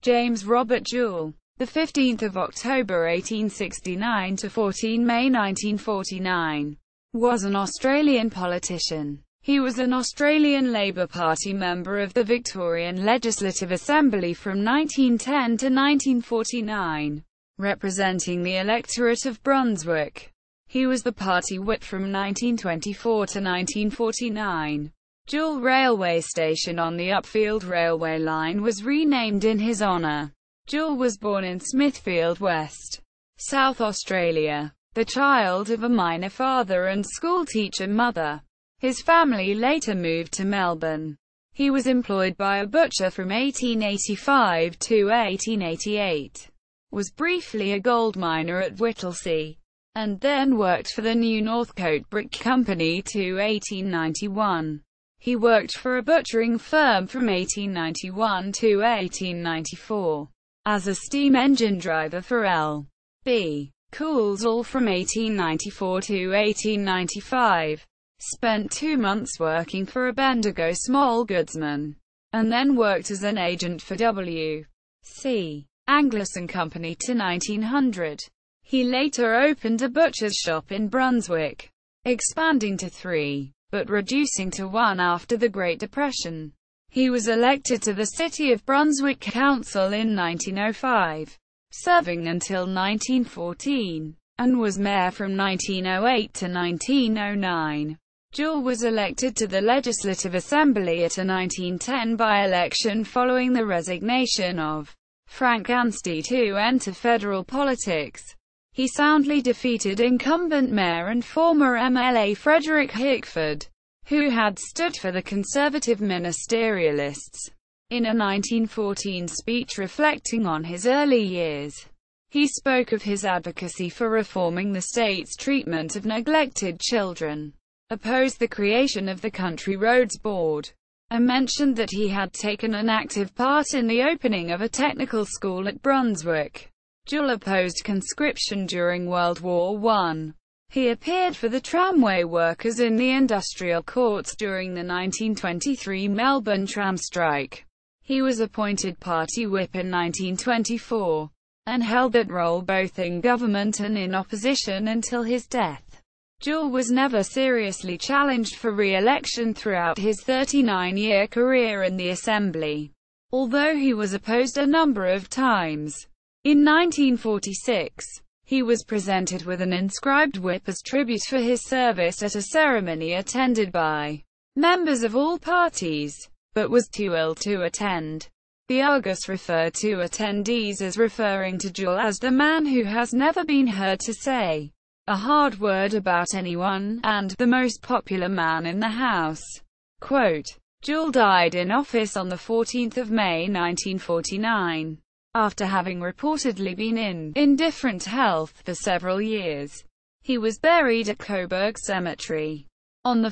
James Robert Jewell, the 15th of October 1869 to 14 May 1949, was an Australian politician. He was an Australian Labor Party member of the Victorian Legislative Assembly from 1910 to 1949, representing the electorate of Brunswick. He was the party whip from 1924 to 1949. Jewell Railway Station on the Upfield railway line was renamed in his honour. Jewell was born in Smithfield West, South Australia, the child of a miner father and schoolteacher mother. His family later moved to Melbourne. He was employed by a butcher from 1885 to 1888, was briefly a gold miner at Whittlesea, and then worked for the new Northcote Brick Company to 1891. He worked for a butchering firm from 1891 to 1894, as a steam engine driver for L.B. Coulsell from 1894 to 1895. Spent 2 months working for a Bendigo smallgoodsman, and then worked as an agent for W.C. Angliss Company to 1900. He later opened a butcher's shop in Brunswick, expanding to 3, but reducing to 1 after the Great Depression. He was elected to the City of Brunswick Council in 1905, serving until 1914, and was mayor from 1908 to 1909. Jewell was elected to the Legislative Assembly at a 1910 by-election following the resignation of Frank Anstey to enter federal politics. He soundly defeated incumbent mayor and former MLA Frederick Hickford, who had stood for the Conservative ministerialists. In a 1914 speech reflecting on his early years, he spoke of his advocacy for reforming the state's treatment of neglected children, opposed the creation of the Country Roads Board, and mentioned that he had taken an active part in the opening of a technical school at Brunswick. Jewell opposed conscription during World War I. He appeared for the tramway workers in the industrial courts during the 1923 Melbourne tram strike. He was appointed party whip in 1924, and held that role both in government and in opposition until his death. Jewell was never seriously challenged for re-election throughout his 39-year career in the Assembly, although he was opposed a number of times. In 1946, he was presented with an inscribed whip as tribute for his service at a ceremony attended by members of all parties, but was too ill to attend. The Argus referred to attendees as referring to Jewell as the man who has never been heard to say a hard word about anyone, and the most popular man in the House. Quote, Jewell died in office on 14 May 1949, after having reportedly been in indifferent health for several years. He was buried at Coburg Cemetery. On 1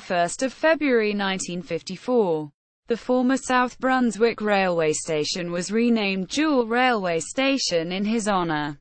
February 1954, the former South Brunswick railway station was renamed Jewell Railway Station in his honour.